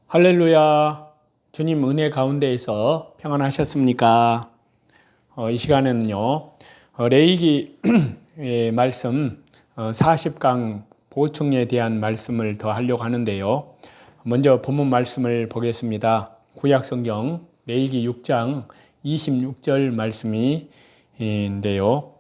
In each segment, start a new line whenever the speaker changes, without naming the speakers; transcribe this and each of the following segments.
할렐루야. 주님 은혜 가운데에서 평안하셨습니까? 이 시간에는요, 레위기 말씀 40강 보충에 대한 말씀을 더 하려고 하는데요. 먼저 본문 말씀을 보겠습니다. 구약성경 레위기 6장 26절 말씀인데요.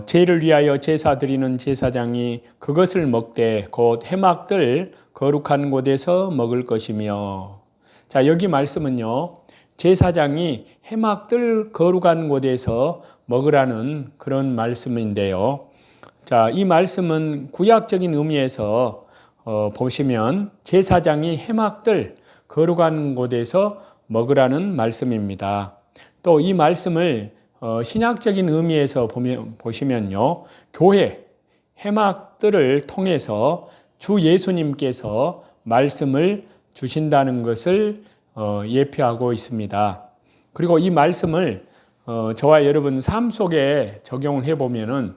죄를 위하여 제사 드리는 제사장이 그것을 먹되 곧 해막들 거룩한 곳에서 먹을 것이며. 자, 여기 말씀은요, 제사장이 해막들 거룩한 곳에서 먹으라는 그런 말씀인데요. 자, 이 말씀은 구약적인 의미에서 보시면 제사장이 해막들 거룩한 곳에서 먹으라는 말씀입니다. 또 이 말씀을 신약적인 의미에서 보시면요, 교회 해막들을 통해서 주 예수님께서 말씀을 주신다는 것을 예표하고 있습니다. 그리고 이 말씀을 저와 여러분 삶 속에 적용을 해보면은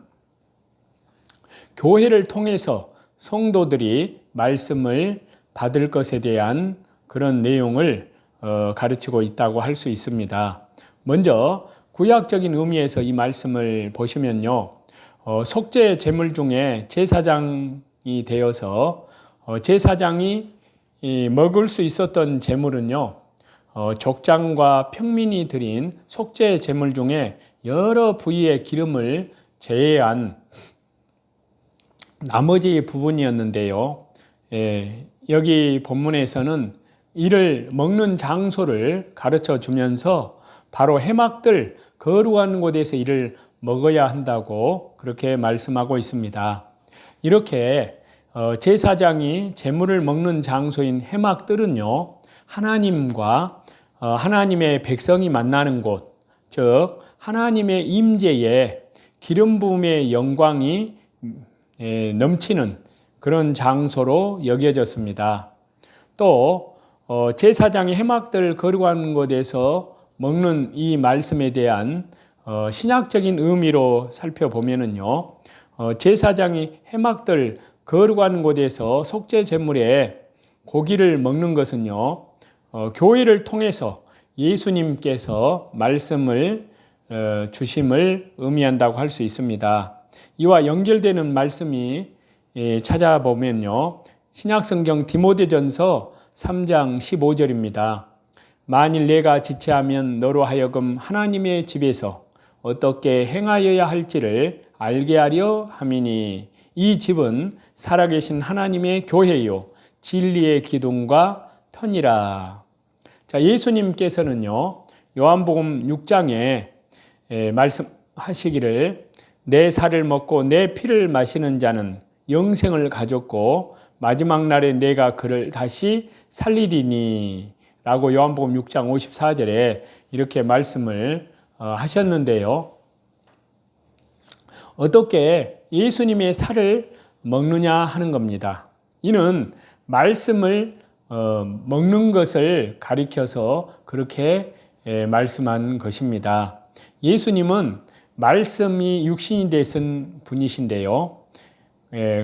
교회를 통해서 성도들이 말씀을 받을 것에 대한 그런 내용을 가르치고 있다고 할 수 있습니다. 먼저 구약적인 의미에서 이 말씀을 보시면요, 속죄 제물 중에 제사장이 되어서 제사장이 먹을 수 있었던 제물은요, 족장과 평민이 드린 속죄 제물 중에 여러 부위의 기름을 제외한 나머지 부분이었는데요. 여기 본문에서는 이를 먹는 장소를 가르쳐 주면서 바로 해막들 거룩한 곳에서 이를 먹어야 한다고 그렇게 말씀하고 있습니다. 이렇게 제사장이 제물을 먹는 장소인 해막들은요, 하나님과 하나님의 백성이 만나는 곳, 즉 하나님의 임재에 기름 부음의 영광이 넘치는 그런 장소로 여겨졌습니다. 또 제사장이 해막들 거룩한 곳에서 먹는 이 말씀에 대한 신약적인 의미로 살펴보면은요, 제사장이 해막들 거룩한 곳에서 속죄 제물에 고기를 먹는 것은요, 교회를 통해서 예수님께서 말씀을 주심을 의미한다고 할 수 있습니다. 이와 연결되는 말씀이 찾아보면요, 신약성경 디모데전서 3장 15절입니다. 만일 내가 지체하면 너로 하여금 하나님의 집에서 어떻게 행하여야 할지를 알게 하려 함이니 이 집은 살아계신 하나님의 교회요 진리의 기둥과 터니라. 자, 예수님께서는요, 요한복음 6장에 말씀하시기를 내 살을 먹고 내 피를 마시는 자는 영생을 가졌고 마지막 날에 내가 그를 다시 살리리니 라고 요한복음 6장 54절에 이렇게 말씀을 하셨는데요. 어떻게 예수님의 살을 먹느냐 하는 겁니다. 이는 말씀을 먹는 것을 가리켜서 그렇게 말씀한 것입니다. 예수님은 말씀이 육신이 되신 분이신데요.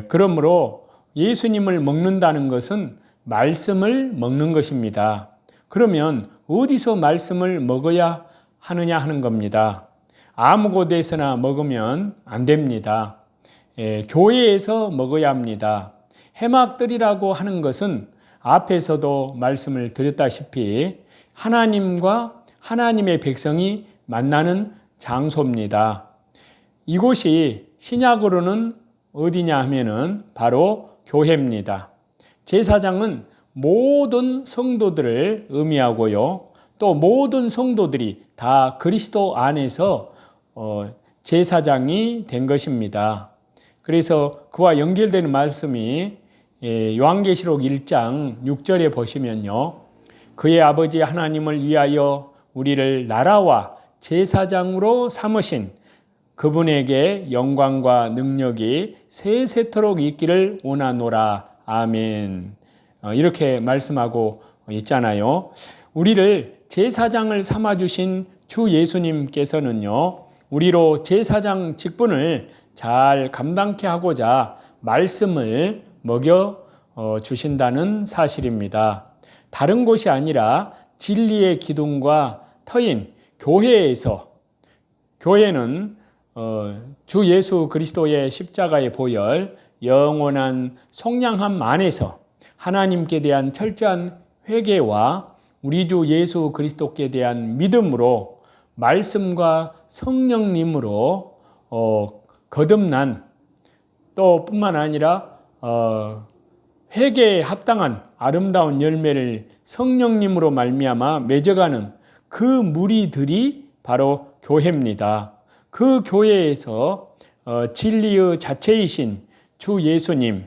그러므로 예수님을 먹는다는 것은 말씀을 먹는 것입니다. 그러면 어디서 말씀을 먹어야 하느냐 하는 겁니다. 아무 곳에서나 먹으면 안 됩니다. 교회에서 먹어야 합니다. 해막들이라고 하는 것은 앞에서도 말씀을 드렸다시피 하나님과 하나님의 백성이 만나는 장소입니다. 이곳이 신약으로는 어디냐 하면은 바로 교회입니다. 제사장은 모든 성도들을 의미하고요, 또 모든 성도들이 다 그리스도 안에서 제사장이 된 것입니다. 그래서 그와 연결되는 말씀이 요한계시록 1장 6절에 보시면요, 그의 아버지 하나님을 위하여 우리를 나라와 제사장으로 삼으신 그분에게 영광과 능력이 세세토록 있기를 원하노라. 아멘. 이렇게 말씀하고 있잖아요. 우리를 제사장을 삼아주신 주 예수님께서는요, 우리로 제사장 직분을 잘 감당케 하고자 말씀을 먹여 주신다는 사실입니다. 다른 곳이 아니라 진리의 기둥과 터인 교회에서, 교회는 주 예수 그리스도의 십자가의 보혈, 영원한 속량함 안에서 하나님께 대한 철저한 회개와 우리 주 예수 그리스도께 대한 믿음으로 말씀과 성령님으로 거듭난, 또 뿐만 아니라 회개에 합당한 아름다운 열매를 성령님으로 말미암아 맺어가는 그 무리들이 바로 교회입니다. 그 교회에서 진리의 자체이신 주 예수님,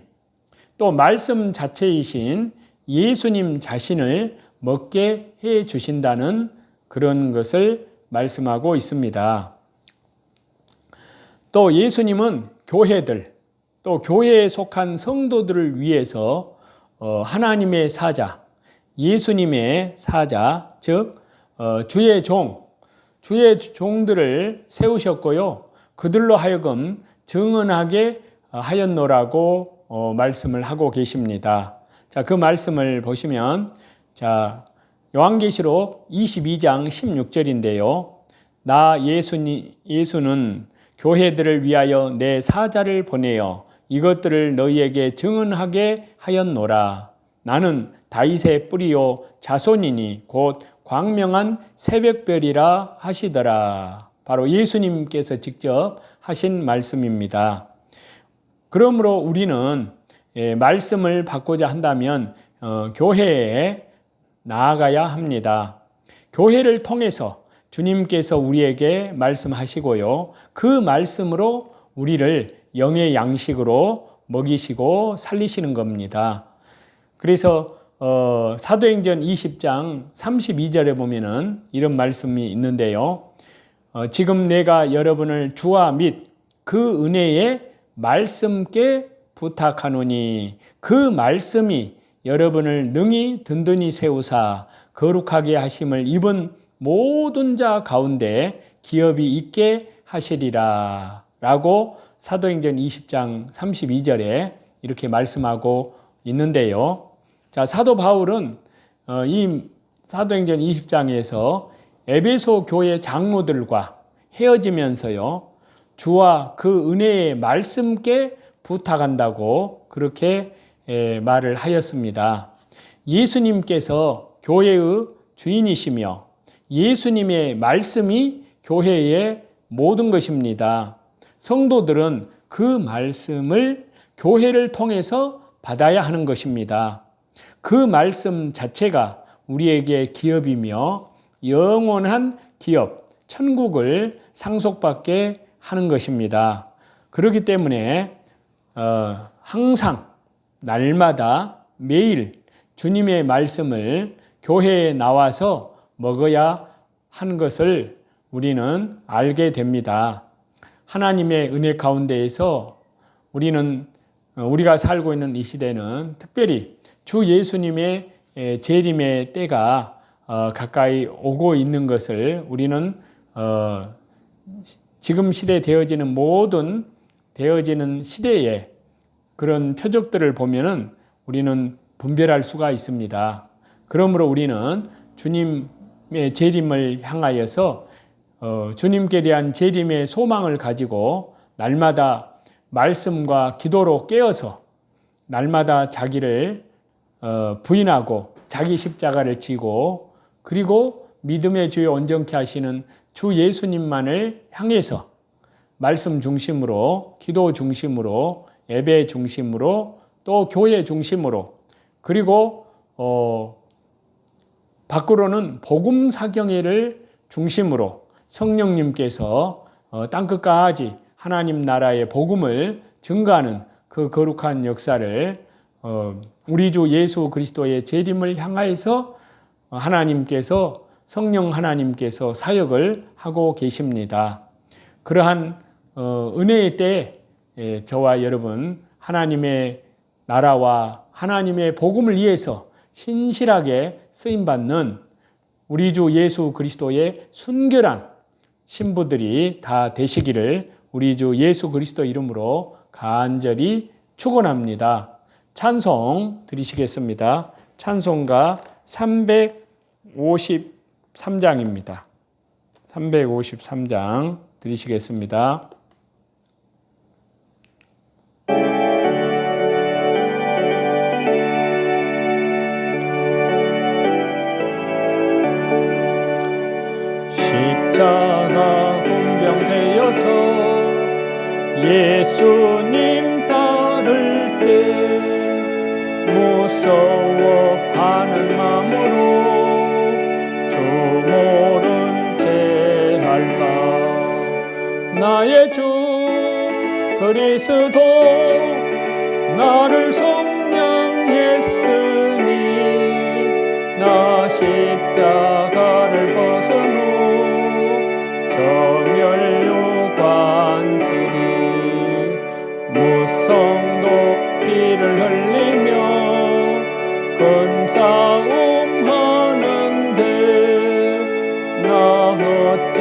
또 말씀 자체이신 예수님 자신을 먹게 해 주신다는 그런 것을 말씀하고 있습니다. 또 예수님은 교회들, 또 교회에 속한 성도들을 위해서 하나님의 사자, 예수님의 사자, 즉 주의 종들을 세우셨고요. 그들로 하여금 증언하게 하였노라고 말씀을 하고 계십니다. 자, 그 말씀을 보시면, 자, 요한계시록 22장 16절인데요. 나 예수는 교회들을 위하여 내 사자를 보내어 이것들을 너희에게 증언하게 하였노라. 나는 다윗의 뿌리요 자손이니 곧 광명한 새벽별이라 하시더라. 바로 예수님께서 직접 하신 말씀입니다. 그러므로 우리는 말씀을 받고자 한다면 교회에 나아가야 합니다. 교회를 통해서 주님께서 우리에게 말씀하시고요. 그 말씀으로 우리를 영의 양식으로 먹이시고 살리시는 겁니다. 그래서 사도행전 20장 32절에 보면은 이런 말씀이 있는데요. 지금 내가 여러분을 주와 및 그 은혜의 말씀께 부탁하노니 그 말씀이 여러분을 능히 든든히 세우사 거룩하게 하심을 입은 모든 자 가운데 기업이 있게 하시리라 라고 사도행전 20장 32절에 이렇게 말씀하고 있는데요. 자, 사도 바울은 이 사도행전 20장에서 에베소 교회 장로들과 헤어지면서요, 주와 그 은혜의 말씀께 부탁한다고 그렇게 말을 하였습니다. 예수님께서 교회의 주인이시며 예수님의 말씀이 교회의 모든 것입니다. 성도들은 그 말씀을 교회를 통해서 받아야 하는 것입니다. 그 말씀 자체가 우리에게 기업이며 영원한 기업, 천국을 상속받게 하는 것입니다. 그렇기 때문에 항상 날마다 매일 주님의 말씀을 교회에 나와서 먹어야 하는 것을 우리는 알게 됩니다. 하나님의 은혜 가운데에서 우리가 살고 있는 이 시대는 특별히 주 예수님의 재림의 때가 가까이 오고 있는 것을 우리는 지금 시대에 되어지는 시대에 그런 표적들을 보면은 우리는 분별할 수가 있습니다. 그러므로 우리는 주님의 재림을 향하여서 주님께 대한 재림의 소망을 가지고 날마다 말씀과 기도로 깨어서 날마다 자기를 부인하고 자기 십자가를 지고 그리고 믿음의 주에 온전케 하시는 주 예수님만을 향해서 말씀 중심으로, 기도 중심으로, 예배 중심으로, 또 교회 중심으로, 그리고 밖으로는 복음 사경회를 중심으로 성령님께서 땅끝까지 하나님 나라의 복음을 증거하는 그 거룩한 역사를 우리 주 예수 그리스도의 재림을 향하여서 하나님께서, 성령 하나님께서 사역을 하고 계십니다. 그러한 은혜의 때에 저와 여러분 하나님의 나라와 하나님의 복음을 위해서 신실하게 쓰임받는 우리 주 예수 그리스도의 순결한 신부들이 다 되시기를 우리 주 예수 그리스도 이름으로 간절히 축원합니다. 찬송 드리시겠습니다. 찬송가 353장입니다. 353장 드리시겠습니다. 십자가 군병되어서 예수님 따를 때 무서워하는 마음으로 주 모른 채 할까. 나의 주 그리스도 나를 속량했으니 나 십자가를 벗은 후 저 멸류관쓰니 무성도 피를 흘리며 큰 싸움 하는데 나 어찌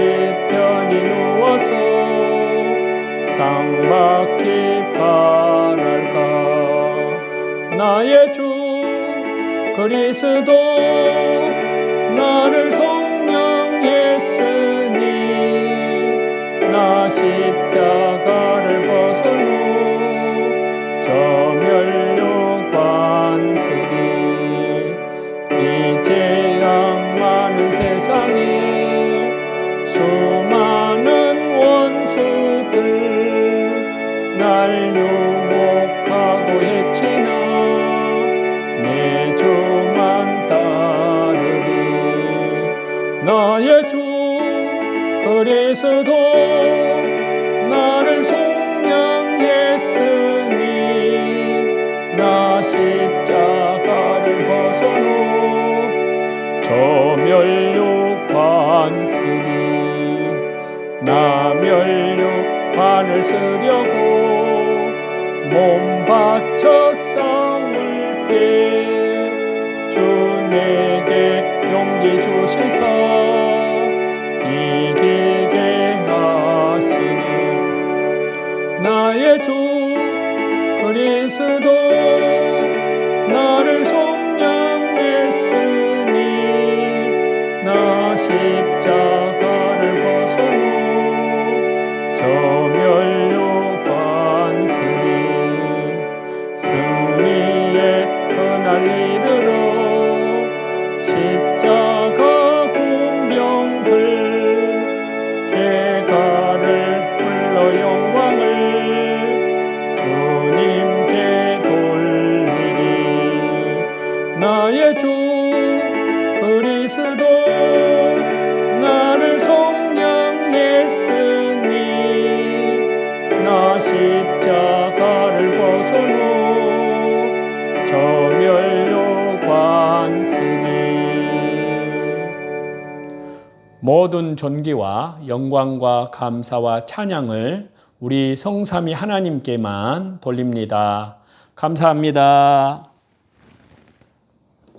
편히 누워서 상받기 바랄까. 나의 주 그리스도 나를 속량했으니 나 십자가를 벗은 후 저 멸류관쓰니 이 재앙 많은 세상에 수많은 원수들 날 유혹하고 해치나 내 주만 따르리. 나의 주 그리스도 나를 속량했으니 나 십자가를 벗은 후 저 멸류관쓰니 나 멸류관을 쓰려고 몸 바쳐 싸울 때 주 내게 용기 주시사 이기게 하시니 나의 주 그리스도 나를 속량했으니 나 십자가를 벗은 후 저 멸류관쓰니 승리의 그날 이르러 십자가 군병들 개가를 불러 영광을 주님께 돌리리. 나의 주 그리스도 나를 속량했으니 나 십자가를 벗은 후 저 멸류관쓰니 모든 존귀와 영광과 감사와 찬양을 우리 성삼위 하나님께만 돌립니다. 감사합니다.